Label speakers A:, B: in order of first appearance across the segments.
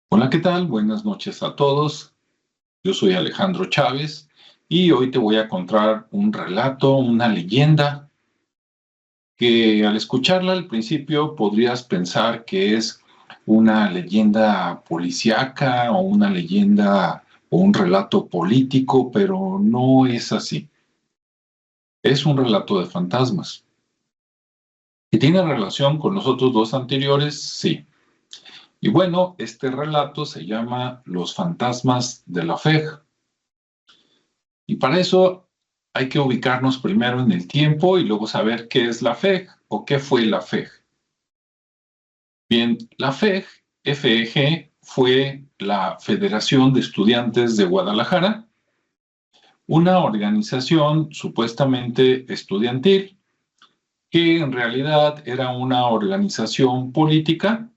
A: Hola, ¿qué tal? Buenas noches a todos. Yo soy Alejandro Chávez y hoy te voy a contar un relato, una leyenda que al escucharla al principio podrías pensar que es una leyenda policíaca o una leyenda o un relato político, pero no es así. Es un relato de fantasmas. ¿Que tiene relación con los otros dos anteriores? Sí. Y bueno, este relato se llama Los fantasmas de la FEG. Y para eso hay que ubicarnos primero en el tiempo y luego saber qué es la FEG o qué fue la FEG. Bien, la FEG, FEG, fue la Federación de Estudiantes de Guadalajara, una organización supuestamente estudiantil que en realidad era una organización política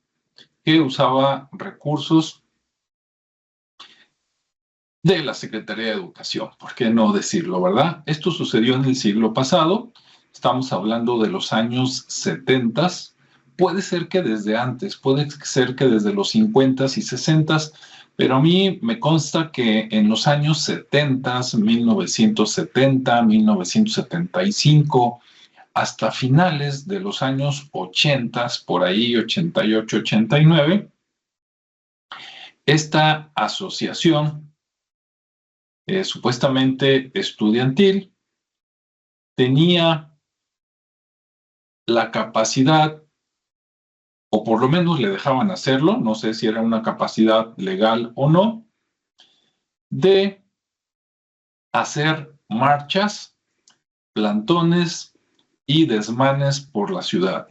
A: que usaba recursos de la Secretaría de Educación. ¿Por qué no decirlo, verdad? Esto sucedió en el siglo pasado. Estamos hablando de los años 70. Puede ser que desde antes, puede ser que desde los 50 y 60, pero a mí me consta que en los años 70, 1970, 1975, hasta finales de los años 80, por ahí 88, 89, esta asociación supuestamente estudiantil tenía la capacidad, o por lo menos le dejaban hacerlo, no sé si era una capacidad legal o no, de hacer marchas, plantones y desmanes por la ciudad.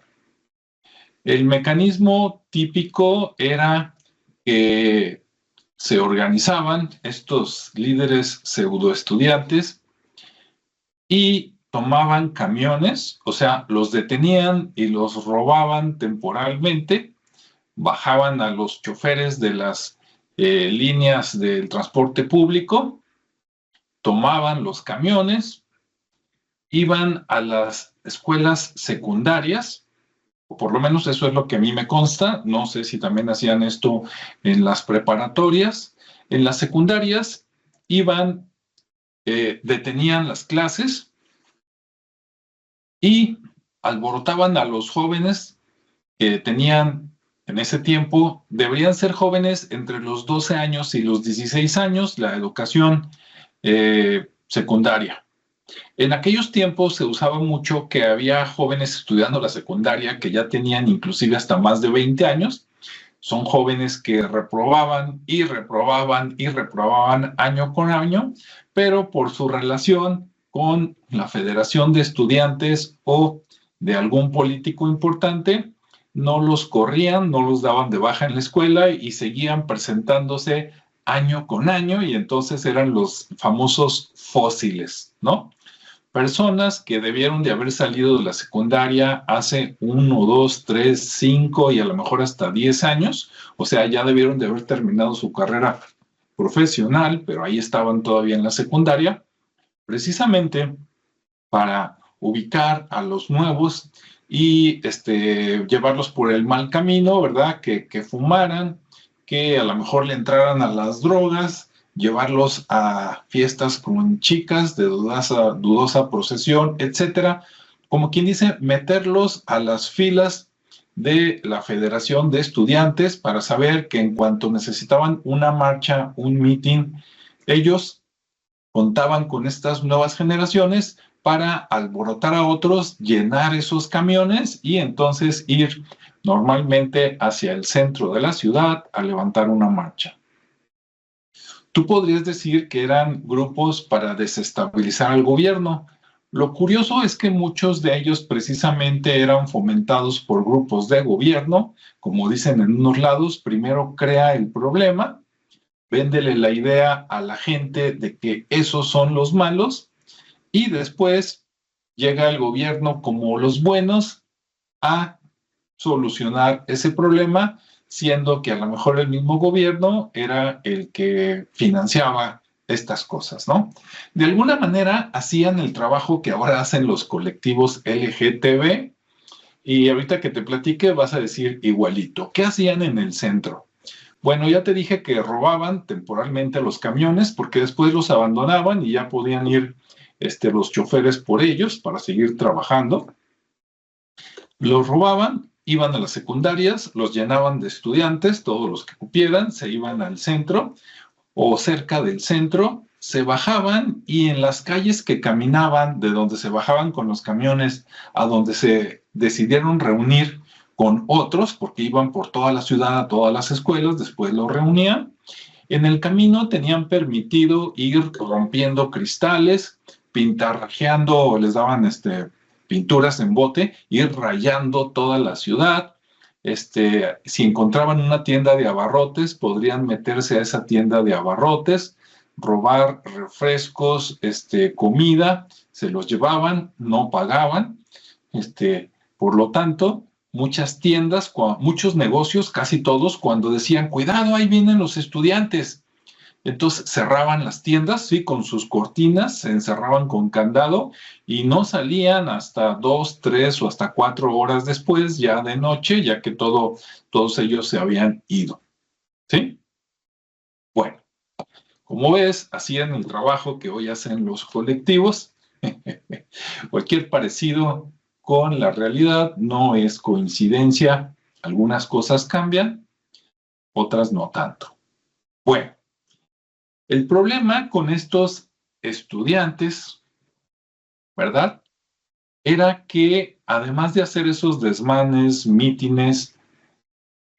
A: El mecanismo típico era que se organizaban estos líderes pseudoestudiantes y tomaban camiones, o sea, los detenían y los robaban temporalmente, bajaban a los choferes de las líneas del transporte público, tomaban los camiones, iban a las escuelas secundarias, o por lo menos eso es lo que a mí me consta, no sé si también hacían esto en las preparatorias. En las secundarias iban, detenían las clases y alborotaban a los jóvenes que tenían en ese tiempo, deberían ser jóvenes entre los 12 años y los 16 años, la educación secundaria. En aquellos tiempos se usaba mucho que había jóvenes estudiando la secundaria que ya tenían inclusive hasta más de 20 años. Son jóvenes que reprobaban y reprobaban y reprobaban año con año, pero por su relación con la Federación de Estudiantes o de algún político importante, no los corrían, no los daban de baja en la escuela y seguían presentándose año con año y entonces eran los famosos fósiles, ¿no? Personas que debieron de haber salido de la secundaria hace 1, 2, 3, 5 y a lo mejor hasta 10 años, o sea, ya debieron de haber terminado su carrera profesional, pero ahí estaban todavía en la secundaria, precisamente para ubicar a los nuevos y llevarlos por el mal camino, ¿verdad? Que fumaran, que a lo mejor le entraran a las drogas, llevarlos a fiestas con chicas de dudosa procesión, etcétera. Como quien dice, meterlos a las filas de la Federación de Estudiantes para saber que en cuanto necesitaban una marcha, un meeting, ellos contaban con estas nuevas generaciones para alborotar a otros, llenar esos camiones y entonces ir normalmente hacia el centro de la ciudad a levantar una marcha. Tú podrías decir que eran grupos para desestabilizar al gobierno. Lo curioso es que muchos de ellos precisamente eran fomentados por grupos de gobierno, como dicen en unos lados, primero crea el problema, véndele la idea a la gente de que esos son los malos y después llega el gobierno como los buenos a solucionar ese problema, siendo que a lo mejor el mismo gobierno era el que financiaba estas cosas, ¿no? De alguna manera hacían el trabajo que ahora hacen los colectivos LGTB y ahorita que te platique vas a decir igualito. ¿Qué hacían en el centro? Bueno, ya te dije que robaban temporalmente los camiones porque después los abandonaban y ya podían ir los choferes por ellos para seguir trabajando. Los robaban, iban a las secundarias, los llenaban de estudiantes, todos los que cupieran, se iban al centro o cerca del centro, se bajaban y en las calles que caminaban, de donde se bajaban con los camiones a donde se decidieron reunir con otros, porque iban por toda la ciudad a todas las escuelas, después los reunían. En el camino tenían permitido ir rompiendo cristales, pintarrajeando, les daban pinturas en bote, ir rayando toda la ciudad. Si encontraban una tienda de abarrotes, podrían meterse a esa tienda de abarrotes, robar refrescos, comida, se los llevaban, no pagaban. Por lo tanto, muchas tiendas, muchos negocios, casi todos, cuando decían, cuidado, ahí vienen los estudiantes, entonces cerraban las tiendas, sí, con sus cortinas, se encerraban con candado y no salían hasta 2, 3 o hasta 4 horas después, ya de noche, ya que todos ellos se habían ido, ¿sí? Bueno, como ves, hacían el trabajo que hoy hacen los colectivos. Cualquier parecido con la realidad no es coincidencia. Algunas cosas cambian, otras no tanto. Bueno, el problema con estos estudiantes, ¿verdad? Era que además de hacer esos desmanes, mítines,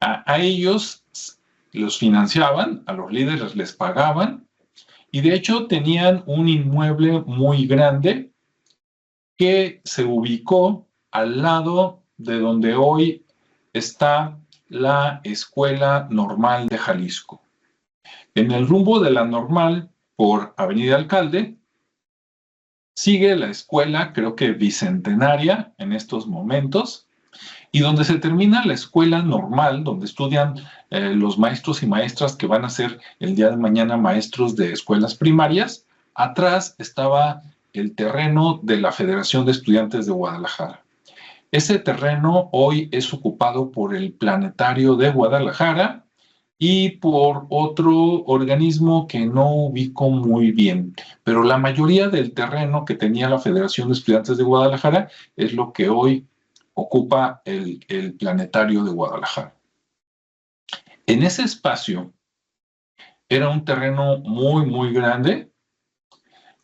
A: a ellos los financiaban, a los líderes les pagaban, y de hecho tenían un inmueble muy grande que se ubicó al lado de donde hoy está la Escuela Normal de Jalisco. En el rumbo de la Normal, por Avenida Alcalde, sigue la escuela, creo que bicentenaria en estos momentos, y donde se termina la escuela normal, donde estudian los maestros y maestras que van a ser el día de mañana maestros de escuelas primarias, atrás estaba el terreno de la Federación de Estudiantes de Guadalajara. Ese terreno hoy es ocupado por el Planetario de Guadalajara y por otro organismo que no ubico muy bien, pero la mayoría del terreno que tenía la Federación de Estudiantes de Guadalajara es lo que hoy ocupa el Planetario de Guadalajara. En ese espacio era un terreno muy, muy grande,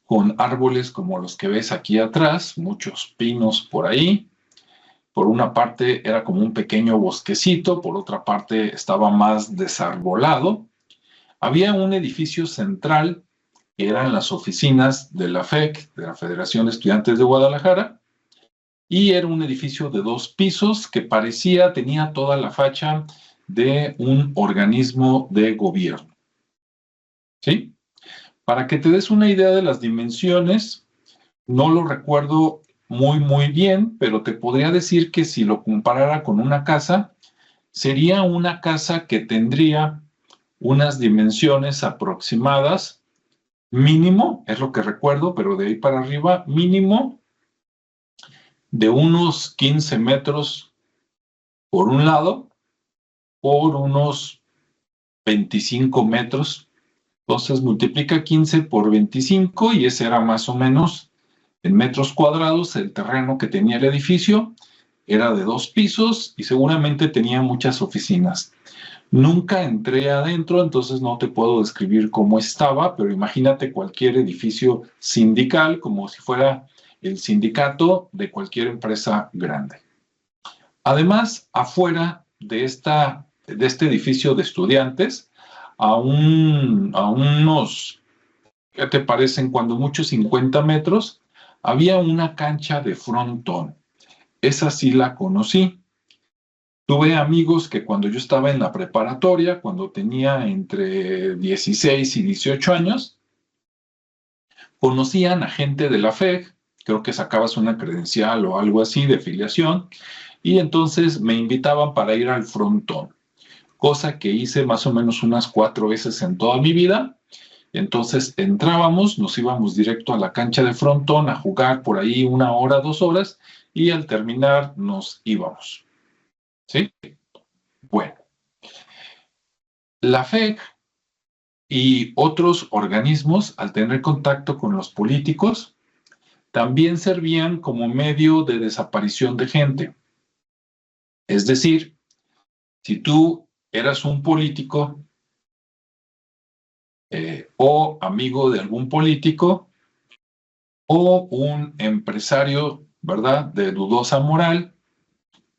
A: con árboles como los que ves aquí atrás, muchos pinos por ahí. Por una parte era como un pequeño bosquecito, por otra parte estaba más desarbolado. Había un edificio central que eran las oficinas de la FEC, de la Federación de Estudiantes de Guadalajara, y era un edificio de 2 pisos que tenía toda la facha de un organismo de gobierno. ¿Sí? Para que te des una idea de las dimensiones, no lo recuerdo muy, muy bien, pero te podría decir que si lo comparara con una casa, sería una casa que tendría unas dimensiones aproximadas, mínimo, es lo que recuerdo, pero de ahí para arriba, mínimo de unos 15 metros por un lado, por unos 25 metros. Entonces multiplica 15 por 25 y ese era más o menos en metros cuadrados el terreno que tenía el edificio. Era de 2 pisos y seguramente tenía muchas oficinas. Nunca entré adentro, entonces no te puedo describir cómo estaba, pero imagínate cualquier edificio sindical como si fuera el sindicato de cualquier empresa grande. Además, afuera de este edificio de estudiantes, a unos, ¿qué te parecen? Cuando mucho 50 metros, había una cancha de frontón. Esa sí la conocí. Tuve amigos que cuando yo estaba en la preparatoria, cuando tenía entre 16 y 18 años, conocían a gente de la FEG, creo que sacabas una credencial o algo así de filiación, y entonces me invitaban para ir al frontón, cosa que hice más o menos unas 4 veces en toda mi vida. Entonces entrábamos, nos íbamos directo a la cancha de frontón a jugar por ahí 1 hora, 2 horas, y al terminar nos íbamos. ¿Sí? Bueno, La FEC y otros organismos, al tener contacto con los políticos, también servían como medio de desaparición de gente. Es decir, si tú eras un político o amigo de algún político o un empresario, ¿verdad?, de dudosa moral,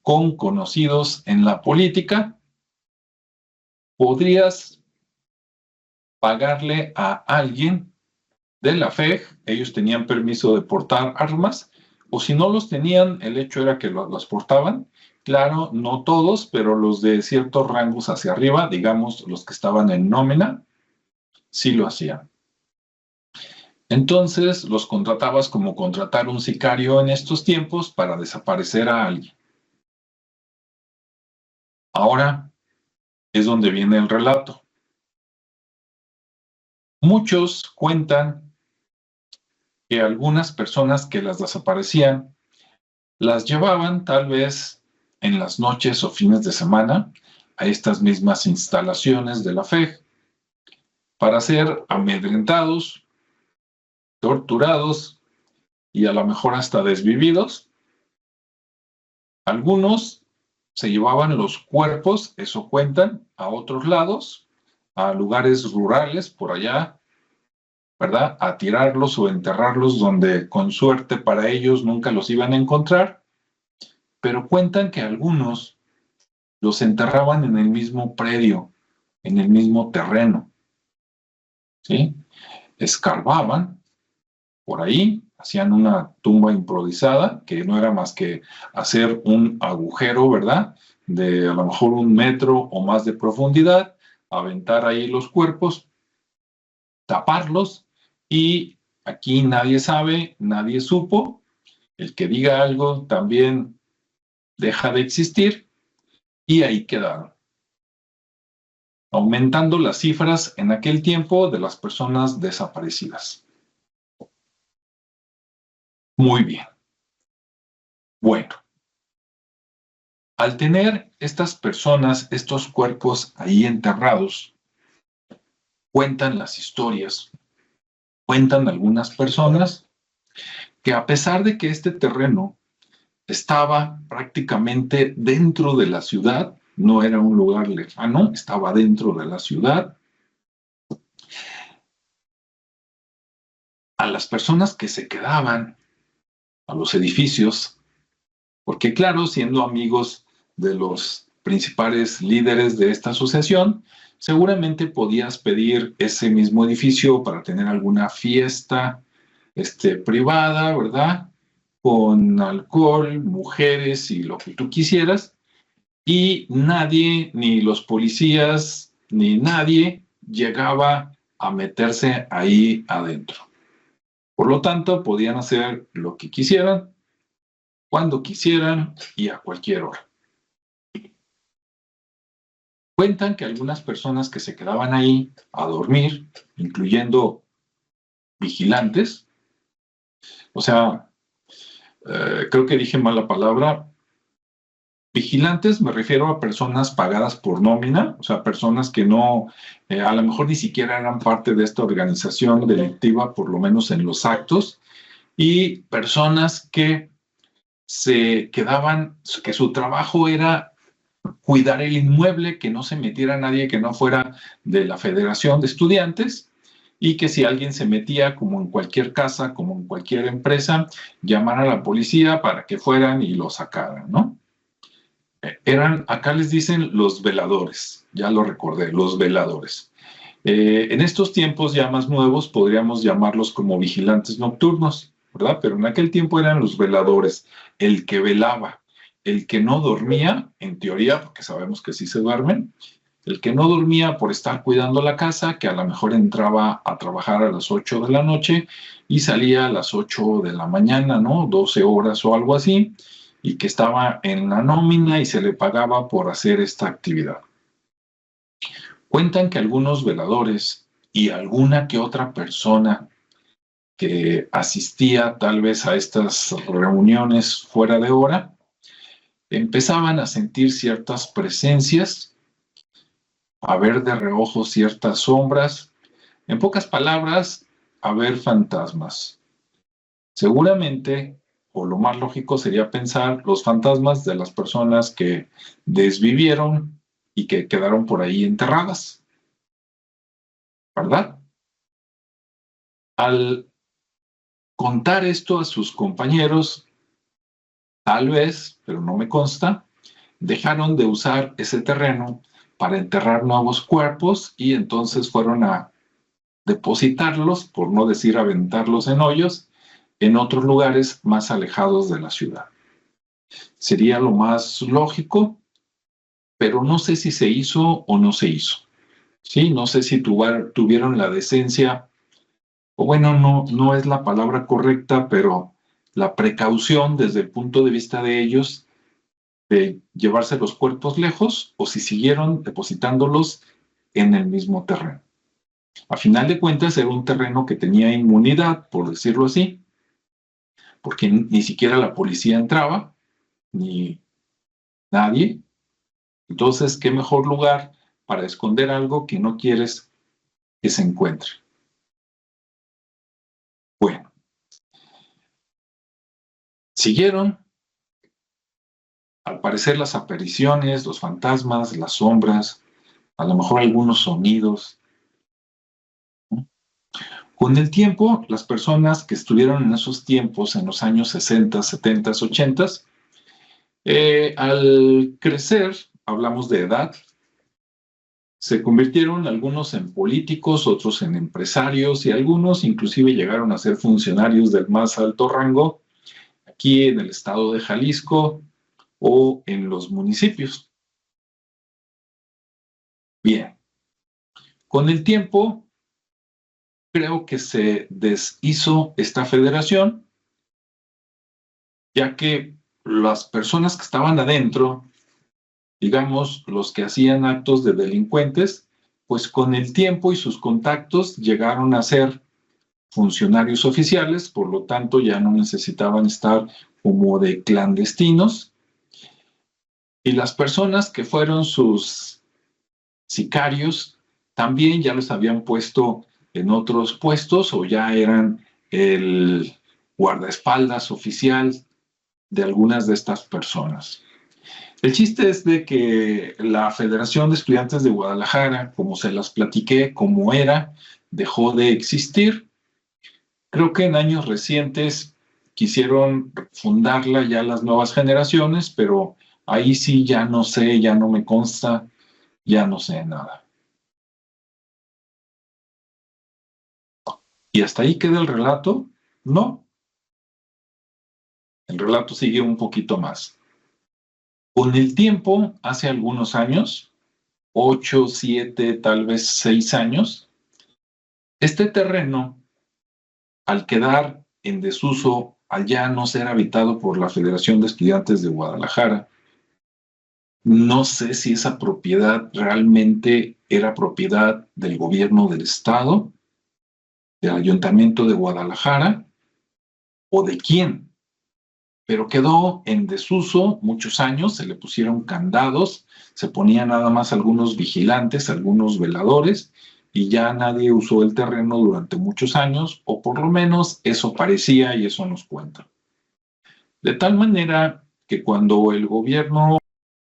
A: con conocidos en la política, podrías pagarle a alguien de la FEG, ellos tenían permiso de portar armas, o si no los tenían, el hecho era que los portaban. Claro, no todos, pero los de ciertos rangos hacia arriba, digamos los que estaban en nómina, sí lo hacían. Entonces los contratabas como contratar un sicario en estos tiempos para desaparecer a alguien. Ahora es donde viene el relato. Muchos cuentan que algunas personas que las desaparecían las llevaban tal vez en las noches o fines de semana a estas mismas instalaciones de la FEG para ser amedrentados, torturados y a lo mejor hasta desvividos. Algunos se llevaban los cuerpos, eso cuentan, a otros lados, a lugares rurales por allá, ¿verdad? A tirarlos o enterrarlos donde con suerte para ellos nunca los iban a encontrar, pero cuentan que algunos los enterraban en el mismo predio, en el mismo terreno, ¿sí? Escarbaban por ahí, hacían una tumba improvisada, que no era más que hacer un agujero, ¿verdad?, de a lo mejor 1 metro o más de profundidad, aventar ahí los cuerpos, taparlos, y aquí nadie sabe, nadie supo, el que diga algo también deja de existir, y ahí quedaron, aumentando las cifras en aquel tiempo de las personas desaparecidas. Muy bien. Bueno, al tener estas personas, estos cuerpos ahí enterrados, cuentan las historias, cuentan algunas personas que a pesar de que este terreno estaba prácticamente dentro de la ciudad, no era un lugar lejano, estaba dentro de la ciudad, a las personas que se quedaban, a los edificios, porque claro, siendo amigos de los principales líderes de esta asociación, seguramente podías pedir ese mismo edificio para tener alguna fiesta privada, ¿verdad? Con alcohol, mujeres y lo que tú quisieras, y nadie, ni los policías, ni nadie llegaba a meterse ahí adentro. Por lo tanto, podían hacer lo que quisieran, cuando quisieran y a cualquier hora. Cuentan que algunas personas que se quedaban ahí a dormir, incluyendo vigilantes, o sea, creo que dije mal la palabra, vigilantes me refiero a personas pagadas por nómina, o sea, personas que no, a lo mejor ni siquiera eran parte de esta organización delictiva, por lo menos en los actos, y personas que se quedaban, que su trabajo era cuidar el inmueble, que no se metiera nadie que no fuera de la Federación de Estudiantes, y que si alguien se metía, como en cualquier casa, como en cualquier empresa, llamara a la policía para que fueran y lo sacaran, ¿no? Eran, acá les dicen los veladores, ya lo recordé, los veladores. En estos tiempos ya más nuevos podríamos llamarlos como vigilantes nocturnos, ¿verdad? Pero en aquel tiempo eran los veladores, el que velaba, el que no dormía, en teoría, porque sabemos que sí se duermen, el que no dormía por estar cuidando la casa, que a lo mejor entraba a trabajar a las 8 de la noche y salía a las 8 de la mañana, ¿no? 12 horas o algo así, y que estaba en la nómina y se le pagaba por hacer esta actividad. Cuentan que algunos veladores y alguna que otra persona que asistía tal vez a estas reuniones fuera de hora, empezaban a sentir ciertas presencias a ver de reojo ciertas sombras, en pocas palabras, a ver fantasmas. Seguramente, o lo más lógico sería pensar los fantasmas de las personas que desvivieron y que quedaron por ahí enterradas, ¿verdad? Al contar esto a sus compañeros, tal vez, pero no me consta, dejaron de usar ese terreno para enterrar nuevos cuerpos y entonces fueron a depositarlos, por no decir aventarlos en hoyos, en otros lugares más alejados de la ciudad. Sería lo más lógico, pero no sé si se hizo o no se hizo. Sí, no sé si tuvieron la decencia, o bueno, no es la palabra correcta, pero la precaución desde el punto de vista de ellos de llevarse los cuerpos lejos o si siguieron depositándolos en el mismo terreno. A final de cuentas era un terreno que tenía inmunidad, por decirlo así, porque ni siquiera la policía entraba, ni nadie. Entonces, ¿qué mejor lugar para esconder algo que no quieres que se encuentre? Bueno, siguieron, al parecer, las apariciones, los fantasmas, las sombras, a lo mejor algunos sonidos. Con el tiempo, las personas que estuvieron en esos tiempos, en los años 60, 70, 80, al crecer, hablamos de edad, se convirtieron algunos en políticos, otros en empresarios y algunos inclusive llegaron a ser funcionarios del más alto rango aquí en el estado de Jalisco o en los municipios. Bien, con el tiempo creo que se deshizo esta federación, ya que las personas que estaban adentro, digamos, los que hacían actos de delincuentes, pues con el tiempo y sus contactos llegaron a ser funcionarios oficiales, por lo tanto ya no necesitaban estar como de clandestinos. Y las personas que fueron sus sicarios también ya los habían puesto en otros puestos o ya eran el guardaespaldas oficial de algunas de estas personas. El chiste es de que la Federación de Estudiantes de Guadalajara, como se las platiqué, como era, dejó de existir. Creo que en años recientes quisieron fundarla ya las nuevas generaciones, pero ahí sí ya no sé, ya no me consta, ya no sé nada. ¿Y hasta ahí queda el relato? No. El relato sigue un poquito más. Con el tiempo, hace algunos años, 8, 7, tal vez 6 años, este terreno, al quedar en desuso, al ya no ser habitado por la Federación de Estudiantes de Guadalajara, no sé si esa propiedad realmente era propiedad del gobierno del estado, del Ayuntamiento de Guadalajara o de quién, pero quedó en desuso muchos años, se le pusieron candados, se ponían nada más algunos vigilantes, algunos veladores, y ya nadie usó el terreno durante muchos años, o por lo menos eso parecía y eso nos cuenta. De tal manera que cuando el gobierno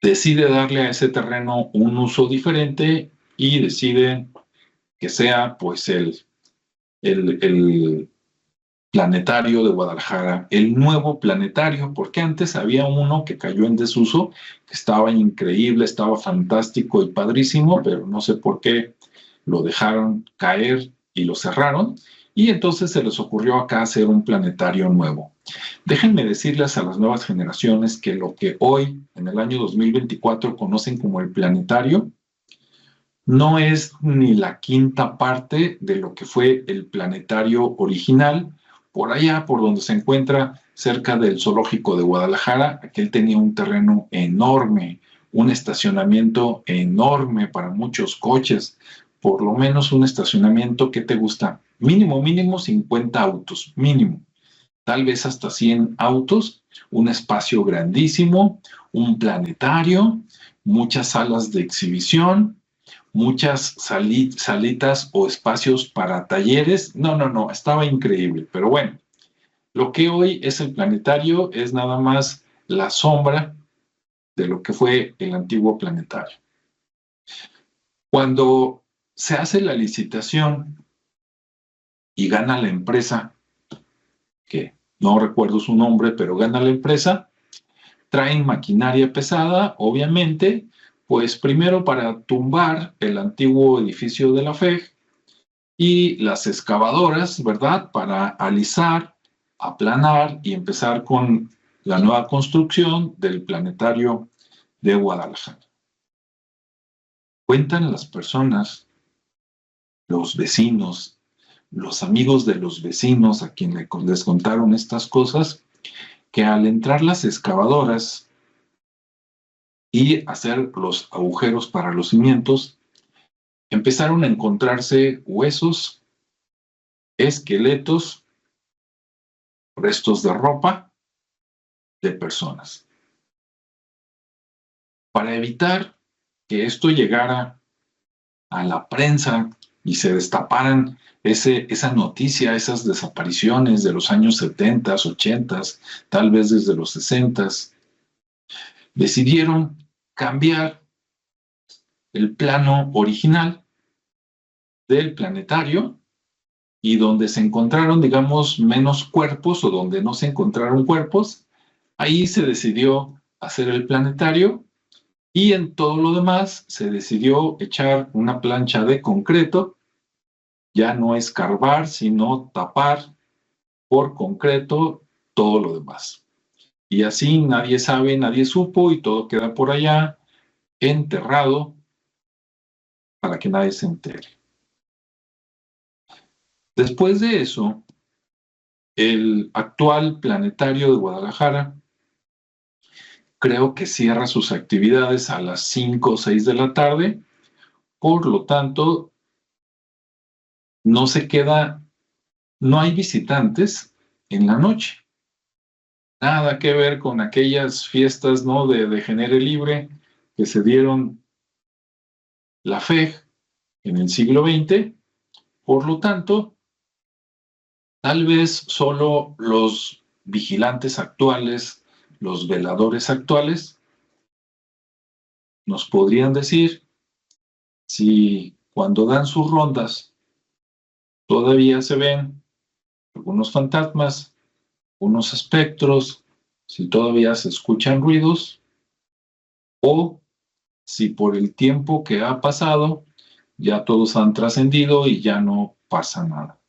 A: decide darle a ese terreno un uso diferente y decide que sea pues el planetario de Guadalajara, el nuevo planetario, porque antes había uno que cayó en desuso, que estaba increíble, estaba fantástico y padrísimo, pero no sé por qué lo dejaron caer y lo cerraron, y entonces se les ocurrió acá hacer un planetario nuevo. Déjenme decirles a las nuevas generaciones que lo que hoy, en el año 2024, conocen como el planetario, no es ni la quinta parte de lo que fue el planetario original, por allá, por donde se encuentra cerca del zoológico de Guadalajara. Aquel tenía un terreno enorme, un estacionamiento enorme para muchos coches, por lo menos un estacionamiento que te gusta, mínimo, mínimo 50 autos, mínimo, tal vez hasta 100 autos, un espacio grandísimo, un planetario, muchas salas de exhibición, muchas salitas o espacios para talleres. No, estaba increíble. Pero bueno, lo que hoy es el planetario es nada más la sombra de lo que fue el antiguo planetario. Cuando se hace la licitación y gana la empresa, que no recuerdo su nombre, pero gana la empresa, traen maquinaria pesada, obviamente, pues primero para tumbar el antiguo edificio de la FEG y las excavadoras, ¿verdad? Para alisar, aplanar y empezar con la nueva construcción del planetario de Guadalajara. Cuentan las personas, los vecinos, los amigos de los vecinos a quienes les contaron estas cosas, que al entrar las excavadoras y hacer los agujeros para los cimientos, empezaron a encontrarse huesos, esqueletos, restos de ropa de personas. Para evitar que esto llegara a la prensa y se destaparan esa noticia, esas desapariciones de los años 70, 80, tal vez desde los 60, decidieron cambiar el plano original del planetario y donde se encontraron, digamos, menos cuerpos o donde no se encontraron cuerpos, ahí se decidió hacer el planetario y en todo lo demás se decidió echar una plancha de concreto, ya no escarbar, sino tapar por concreto todo lo demás. Y así nadie sabe, nadie supo y todo queda por allá enterrado para que nadie se entere. Después de eso, el actual planetario de Guadalajara creo que cierra sus actividades a las 5 o 6 de la tarde, por lo tanto, no hay visitantes en la noche. Nada que ver con aquellas fiestas, ¿no?, de Genere Libre que se dieron la FEG en el siglo XX. Por lo tanto, tal vez solo los vigilantes actuales, los veladores actuales, nos podrían decir si cuando dan sus rondas todavía se ven algunos fantasmas, unos espectros, si todavía se escuchan ruidos, o si por el tiempo que ha pasado ya todos han trascendido y ya no pasa nada.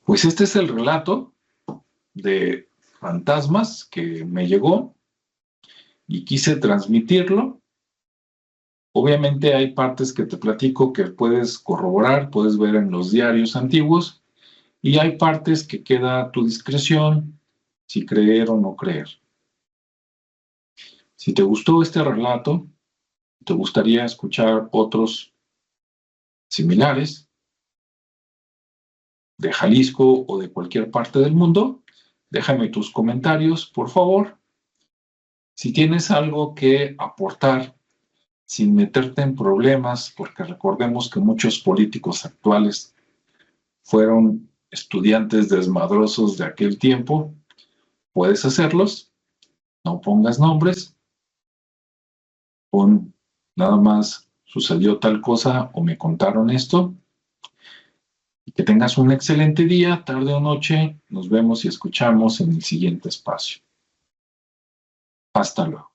A: Pues este es el relato de fantasmas que me llegó y quise transmitirlo. Obviamente hay partes que te platico que puedes corroborar, puedes ver en los diarios antiguos, y hay partes que queda a tu discreción si creer o no creer. Si te gustó este relato, te gustaría escuchar otros similares de Jalisco o de cualquier parte del mundo, déjame tus comentarios, por favor. Si tienes algo que aportar sin meterte en problemas, porque recordemos que muchos políticos actuales fueron estudiantes desmadrosos de aquel tiempo, puedes hacerlos, no pongas nombres, pon nada más sucedió tal cosa o me contaron esto. Y que tengas un excelente día, tarde o noche. Nos vemos y escuchamos en el siguiente espacio. Hasta luego.